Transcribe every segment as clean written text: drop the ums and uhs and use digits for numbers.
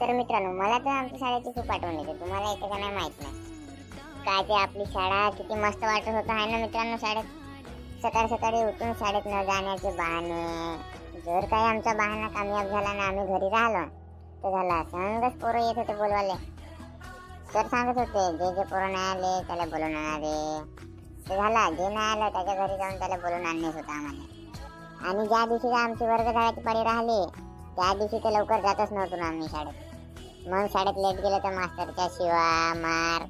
तर मित्रांनो, मला तर आमच्या शाळेची खूप आठवण येते. तुम्हाला येते का नाही माहित नाही. काय ते आपली शाळा किती मस्त वाटत होतं आहे ना मित्रांनो. शाळेत सकाळी सकाळी उठून शाळेत न जाण्याचे बहाणे. जर काही आमचा बहाणा कामयाब झाला ना, आम्ही घरी राहिलो तर झाला, संगच पोरं येत होते बोलवाले. सर सांगत होते, जे जे पोरं नाही आले त्याला बोलून आणणारे. ते झाला, जे नाही आलं त्याच्या घरी जाऊन त्याला बोलून आणणेच होतं आम्हाला. आणि ज्या दिवशी आमची वर्ग जायची पाळी राहिली त्या दिवशी ते लवकर जातच नव्हतो ना आम्ही शाळेत. मग शाळेत लेट गेलं तर मास्तरच्या शिवा मार.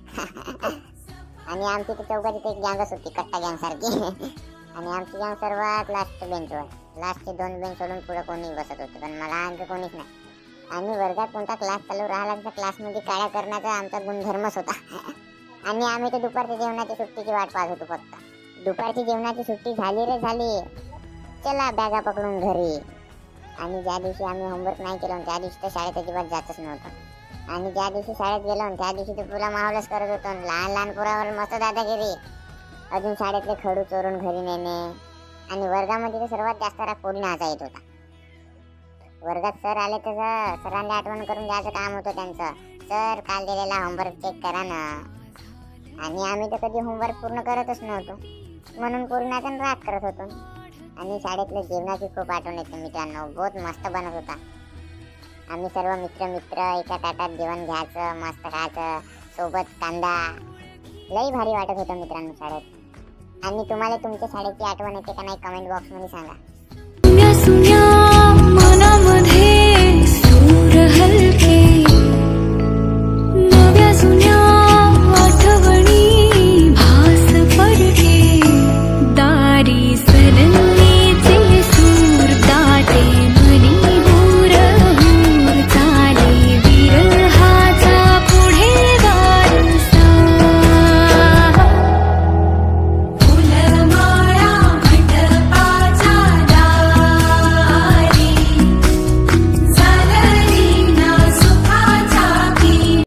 आणि आमची तर चौकाची एक गँगच होती, कट्टा गँग सारखी. आणि आमची गँग सर्वात लास्ट बेंचवर, लास्टचे 2 बेंच सोडून पुढे कोणी बसत होतं, पण मला आणखी कोणीच नाही. आणि वर्गात कोणता क्लास चालू राहिला तर क्लासमध्ये काळ्या करण्याचा आमचा गुणधर्मच होता. आणि आम्ही तर दुपारच्या जेवणाची सुट्टीची वाट पाहत होतो फक्त. दुपारची जेवणाची सुट्टी झाली रे झाली, चला बॅगा पकडून घरी. आणि ज्या दिवशी आम्ही होमवर्क नाही केलं त्या दिवशी तर शाळेत अजिबात जातच नव्हतं. आणि ज्या दिवशी शाळेत गेलो त्या दिवशी तर पुरा माहोलच करत होतो. लहान लहान पोरावर मस्त दादागिरी, अजून शाळेतले खडू चोरून घरी नेणे. आणि वर्गामध्ये तर सर्वात जास्त राग पोरी नाचा येत होता. वर्गात सर आले तर सरांनी आठवण करून द्यायचं काम होतं त्यांचं. सर काल दिलेला होमवर्क चेक करा ना. आणि आम्ही तर कधी होमवर्क पूर्ण करतच नव्हतो, म्हणून पोरी नाचून राग करत होतो. आणि शाळेतल्या जेवणाची खूप आठवण येते मित्रांनो, बहुत मस्त बनत होता. आम्ही सर्व मित्र एका ताटात जेवण घ्यायचं, मस्त खायचं, सोबत कांदा. लई भारी वाटत होतं मित्रांनो शाळेत. आणि तुम्हाला तुमच्या शाळेची आठवण येते का नाही, कमेंट बॉक्समध्ये सांगा.